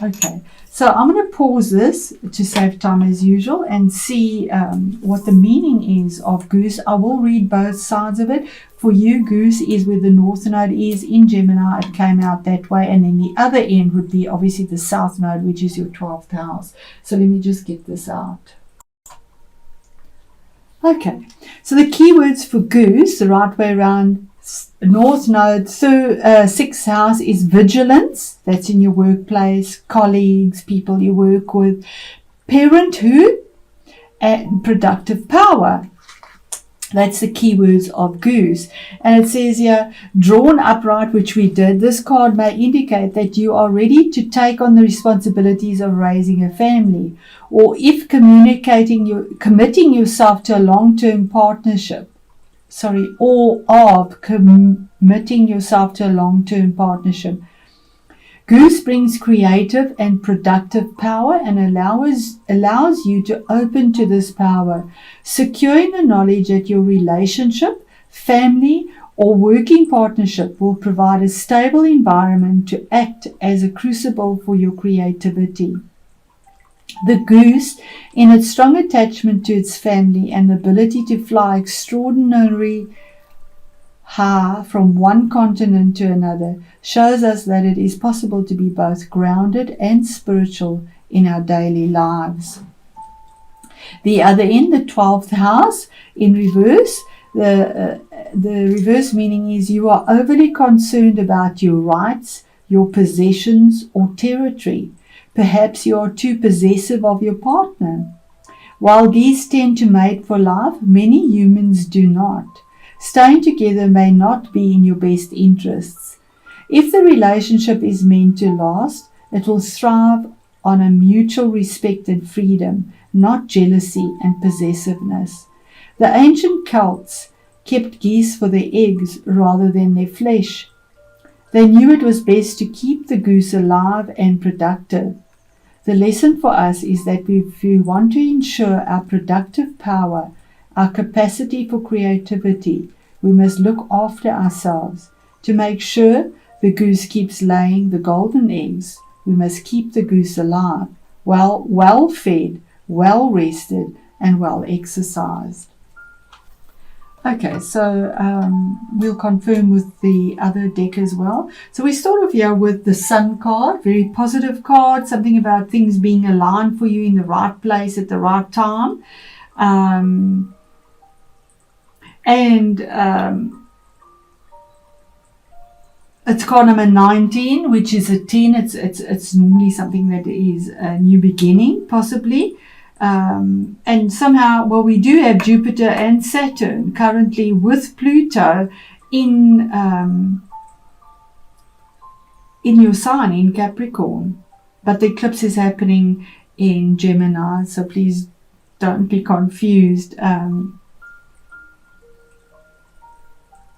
Okay, so I'm going to pause this to save time as usual and see what the meaning is of goose. I will read both sides of it. For you, goose is where the north node is in Gemini. It came out that way. And then the other end would be obviously the south node, which is your 12th house. So let me just get this out. Okay, so the keywords for goose, the right way around, north node, 6th house is vigilance. That's in your workplace, colleagues, people you work with, parenthood, and productive power. That's the keywords of goose. And it says here, drawn upright, which we did. This card may indicate that you are ready to take on the responsibilities of raising a family, or if committing yourself to a long-term partnership. Or of committing yourself to a long-term partnership. Goose brings creative and productive power and allows you to open to this power, secure in the knowledge that your relationship, family, or working partnership will provide a stable environment to act as a crucible for your creativity. The goose, in its strong attachment to its family and the ability to fly extraordinarily high from one continent to another, shows us that it is possible to be both grounded and spiritual in our daily lives. The other end, the 12th house, in reverse, the reverse meaning is you are overly concerned about your rights, your possessions, or territory. Perhaps you are too possessive of your partner. While these tend to mate for life, many humans do not. Staying together may not be in your best interests. If the relationship is meant to last, it will thrive on a mutual respect and freedom, not jealousy and possessiveness. The ancient Celts kept geese for their eggs rather than their flesh. They knew it was best to keep the goose alive and productive. The lesson for us is that if we want to ensure our productive power, our capacity for creativity, we must look after ourselves. To make sure the goose keeps laying the golden eggs, we must keep the goose alive, well fed, well rested, and well exercised. Okay, so we'll confirm with the other deck as well. So we start off here with the Sun card, very positive card, something about things being aligned for you in the right place at the right time. It's card number 19, which is a 10. It's normally something that is a new beginning, possibly. And somehow, well, we do have Jupiter and Saturn currently with Pluto in your sign, in Capricorn. But the eclipse is happening in Gemini, so please don't be confused.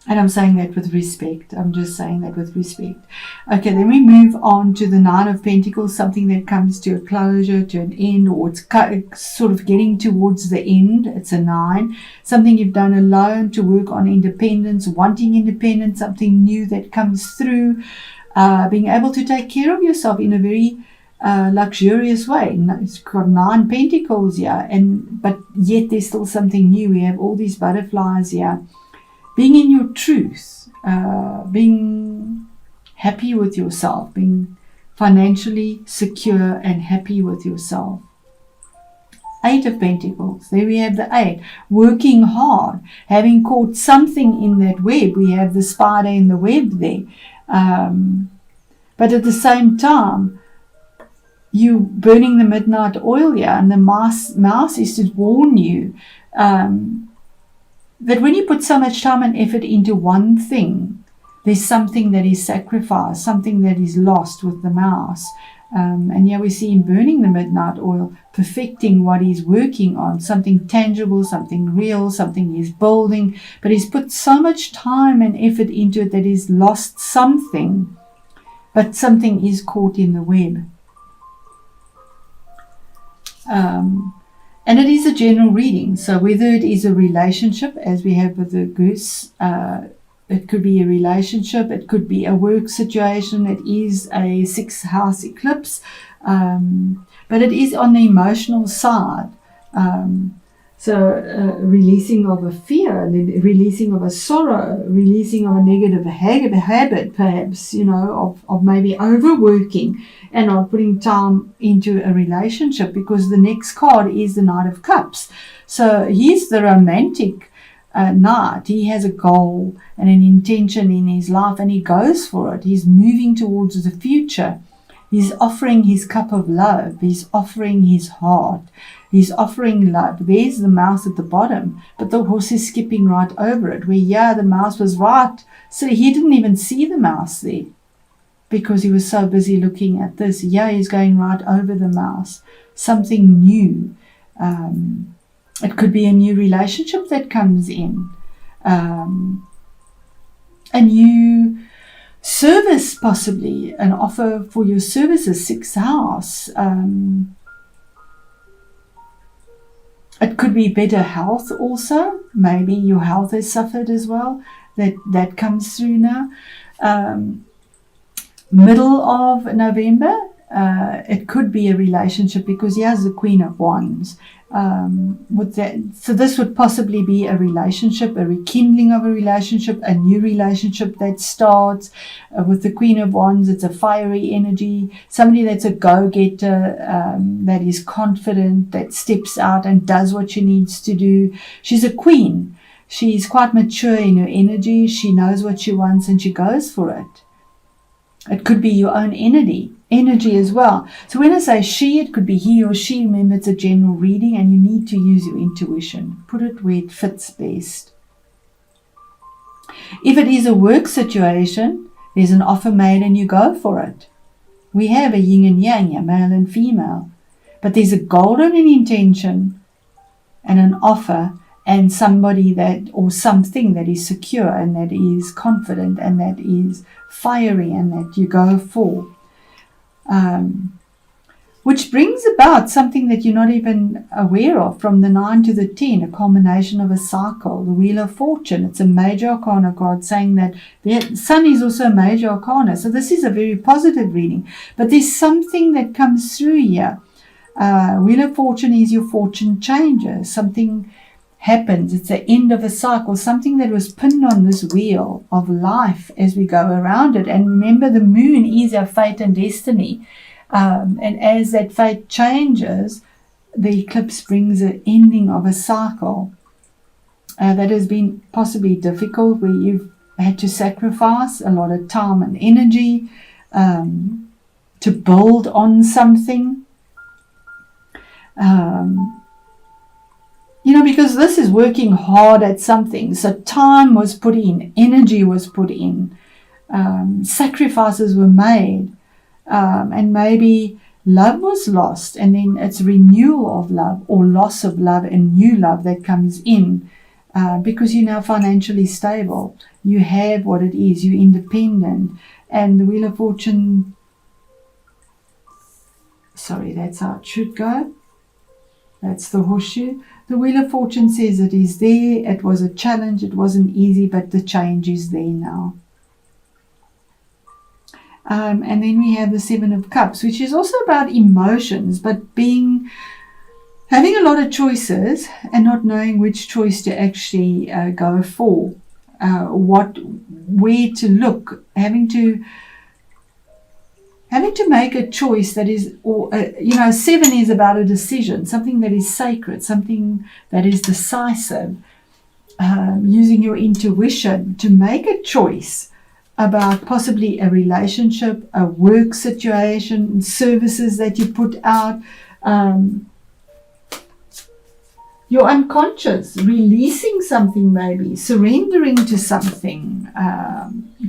And I'm saying that with respect. I'm just saying that with respect. Okay, then we move on to the Nine of Pentacles, something that comes to a closure, to an end, or it's sort of getting towards the end. It's a 9. Something you've done alone to work on independence, wanting independence, something new that comes through, being able to take care of yourself in a very luxurious way. It's got 9 Pentacles here, but yet there's still something new. We have all these butterflies here. Being in your truth, being happy with yourself, being financially secure and happy with yourself. 8 of Pentacles, there we have the 8. Working hard, having caught something in that web. We have the spider in the web there. But at the same time, you burning the midnight oil here, and the mouse is to warn you that when you put so much time and effort into one thing, there's something that is sacrificed, something that is lost with the mouse. And here we see him burning the midnight oil, perfecting what he's working on, something tangible, something real, something he's building. But he's put so much time and effort into it that he's lost something, but something is caught in the web. And it is a general reading, so whether it is a relationship, as we have with the goose, it could be a relationship, it could be a work situation, it is a 6th house eclipse, But it is on the emotional side. Releasing of a fear, releasing of a sorrow, releasing of a negative habit, perhaps, of maybe overworking and not putting time into a relationship, because the next card is the Knight of Cups. So he's the romantic knight. He has a goal and an intention in his life, and he goes for it. He's moving towards the future. He's offering his cup of love. He's offering his heart. He's offering love. There's the mouse at the bottom, but the horse is skipping right over it. Where, the mouse was right. So he didn't even see the mouse there because he was so busy looking at this. He's going right over the mouse. Something new. It could be a new relationship that comes in. A new service, possibly. An offer for your services, 6th house. It could be better health also. Maybe your health has suffered as well. That comes through now. Middle of November, it could be a relationship, because here's the Queen of Wands. So this would possibly be a relationship, a rekindling of a relationship, a new relationship that starts. With the Queen of Wands, it's a fiery energy, somebody that's a go-getter, that is confident, that steps out and does what she needs to do. She's a queen. She's quite mature in her energy. She knows what she wants and she goes for it. It could be your own energy as well. So when I say she, it could be he or she. Remember, it's a general reading and you need to use your intuition. Put it where it fits best. If it is a work situation, there's an offer made and you go for it. We have a yin and yang, a male and female. But there's a goal and an intention and an offer, and somebody or something that is secure and that is confident and that is fiery and that you go for. Which brings about something that you're not even aware of, from the 9 to the 10, a culmination of a cycle, the Wheel of Fortune. It's a major arcana card, saying that the Sun is also a major arcana. So this is a very positive reading. But there's something that comes through here. Wheel of Fortune is your fortune changer. Something happens. It's the end of a cycle, something that was pinned on this wheel of life as we go around it. And remember, the moon is our fate and destiny. And as that fate changes, the eclipse brings an ending of a cycle that has been possibly difficult, where you've had to sacrifice a lot of time and energy to build on something. Because this is working hard at something. So time was put in, energy was put in, sacrifices were made, and maybe love was lost, and then it's renewal of love or loss of love and new love that comes in, because you're now financially stable. You have what it is, you're independent. And the Wheel of Fortune, that's how it should go. That's the horseshoe. The Wheel of Fortune says it is there. It was a challenge. It wasn't easy, but the change is there now. And then we have the 7 of Cups, which is also about emotions, but having a lot of choices and not knowing which choice to actually go for, where to look, having to make a choice that is, 7 is about a decision, something that is sacred, something that is decisive, using your intuition to make a choice about possibly a relationship, a work situation, services that you put out, your unconscious, releasing something, maybe surrendering to something,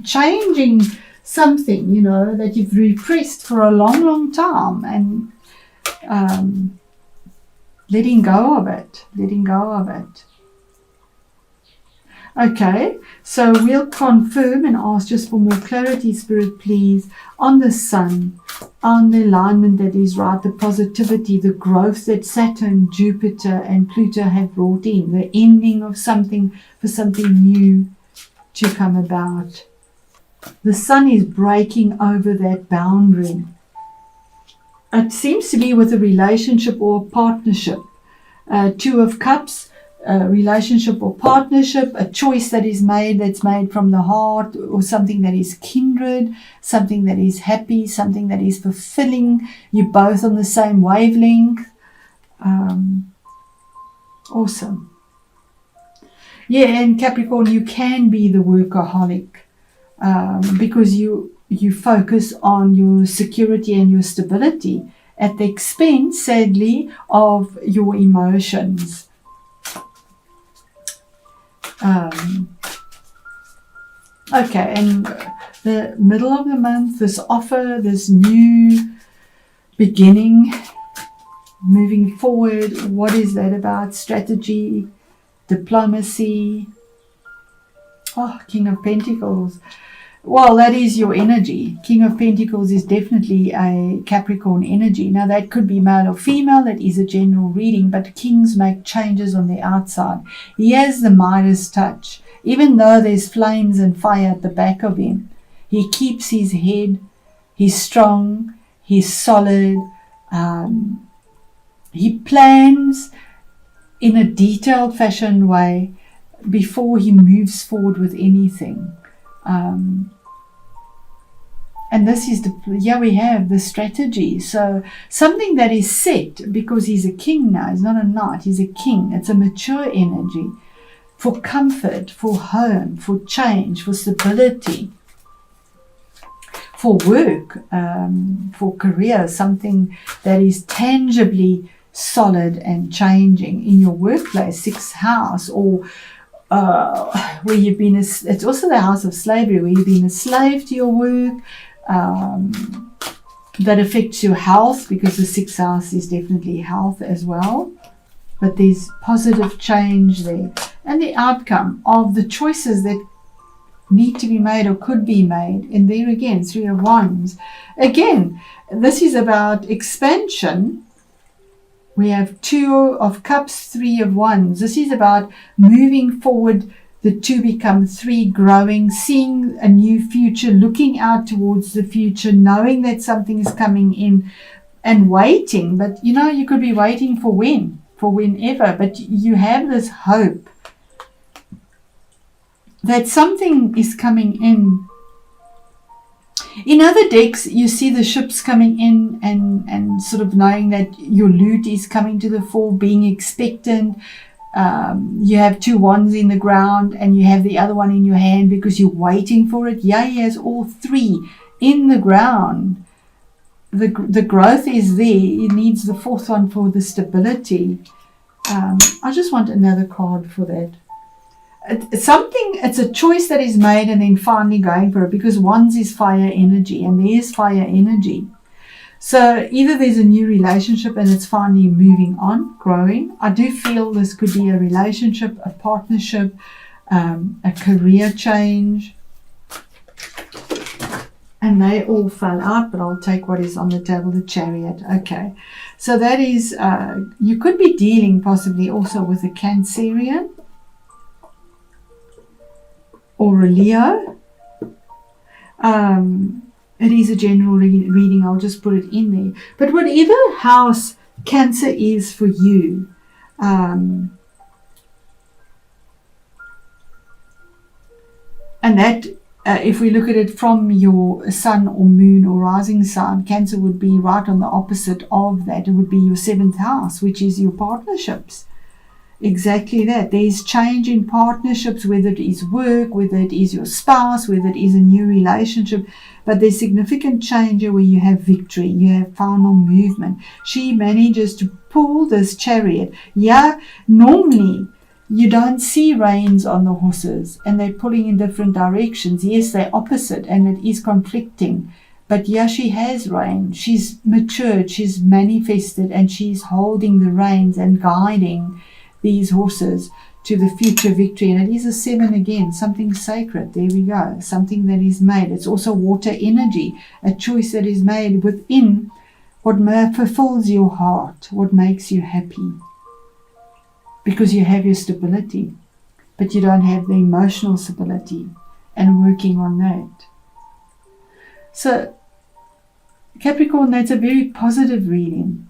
changing something, that you've repressed for a long, long time, and letting go of it. Okay, so we'll confirm and ask just for more clarity, Spirit, please, on the Sun, on the alignment that is right, the positivity, the growth that Saturn, Jupiter, and Pluto have brought in, the ending of something for something new to come about. The Sun is breaking over that boundary. it seems to be with a relationship or a partnership. Two of Cups, a relationship or partnership, a choice that is made, that's made from the heart, or something that is kindred, something that is happy, something that is fulfilling. You're both on the same wavelength. Awesome. Yeah, and Capricorn, you can be the workaholic because you focus on your security and your stability at the expense, sadly, of your emotions. Okay, and the middle of the month, this offer, this new beginning, moving forward, what is that about? Strategy, diplomacy. Oh, King of Pentacles. Well, that is your energy. King of Pentacles is definitely a Capricorn energy. Now, that could be male or female. That is a general reading, but kings make changes on the outside. He has the Midas touch. Even though there's flames and fire at the back of him, he keeps his head. He's strong. He's solid. He plans in a detailed fashion way before he moves forward with anything. And this is we have the strategy. So something that is set, because he's a king now, he's not a knight, he's a king. It's a mature energy for comfort, for home, for change, for stability, for work, for career, something that is tangibly solid and changing in your workplace, 6th house, or where you've been, it's also the house of slavery, where you've been a slave to your work. That affects your health, because the 6th house is definitely health as well. But there's positive change there. And the outcome of the choices that need to be made or could be made. And there again, 3 of Wands. Again, this is about expansion. We have 2 of Cups, 3 of Wands. This is about moving forward, the 2 become 3, growing, seeing a new future, looking out towards the future, knowing that something is coming in, and waiting. But you could be waiting for whenever, but you have this hope that something is coming in. In other decks, you see the ships coming in and sort of knowing that your loot is coming to the fore, being expectant. You have 2 wands in the ground and you have the other one in your hand because you're waiting for it. He has all 3 in the ground. The growth is there. It needs the 4th one for the stability. I just want another card for that. It's a choice that is made and then finally going for it, because Wands is fire energy and there is fire energy. So either there's a new relationship and it's finally moving on, growing. I do feel this could be a relationship, a partnership, a career change. And they all fell out, but I'll take what is on the table, the Chariot. Okay, so that is, you could be dealing possibly also with a Cancerian or a Leo. It is a general reading. I'll just put it in there. But whatever house Cancer is for you, and that, if we look at it from your sun or moon or rising sign, Cancer would be right on the opposite of that. It would be your 7th house, which is your partnerships. Exactly that. There's change in partnerships, whether it is work, whether it is your spouse, whether it is a new relationship. But there's significant change where you have victory, you have final movement. She manages to pull this Chariot. Yeah, normally you don't see reins on the horses and they're pulling in different directions. Yes, they're opposite and it is conflicting. But yeah, she has reins. She's matured, she's manifested, and she's holding the reins and guiding these horses to the future victory. And it is a 7 again, something sacred. There we go, something that is made. It's also water energy, a choice that is made within what fulfills your heart, what makes you happy, because you have your stability, but you don't have the emotional stability, and working on that. So Capricorn, that's a very positive reading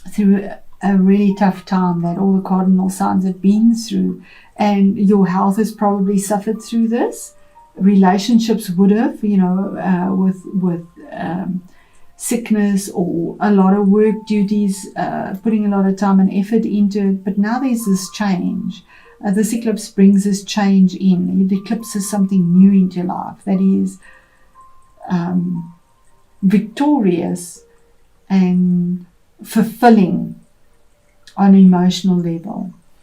through a really tough time that all the cardinal signs have been through, and your health has probably suffered through this. Relationships would have, with sickness or a lot of work duties, putting a lot of time and effort into it. But now there's this change. This eclipse brings this change in. The eclipse is something new into life that is victorious and fulfilling on an emotional level.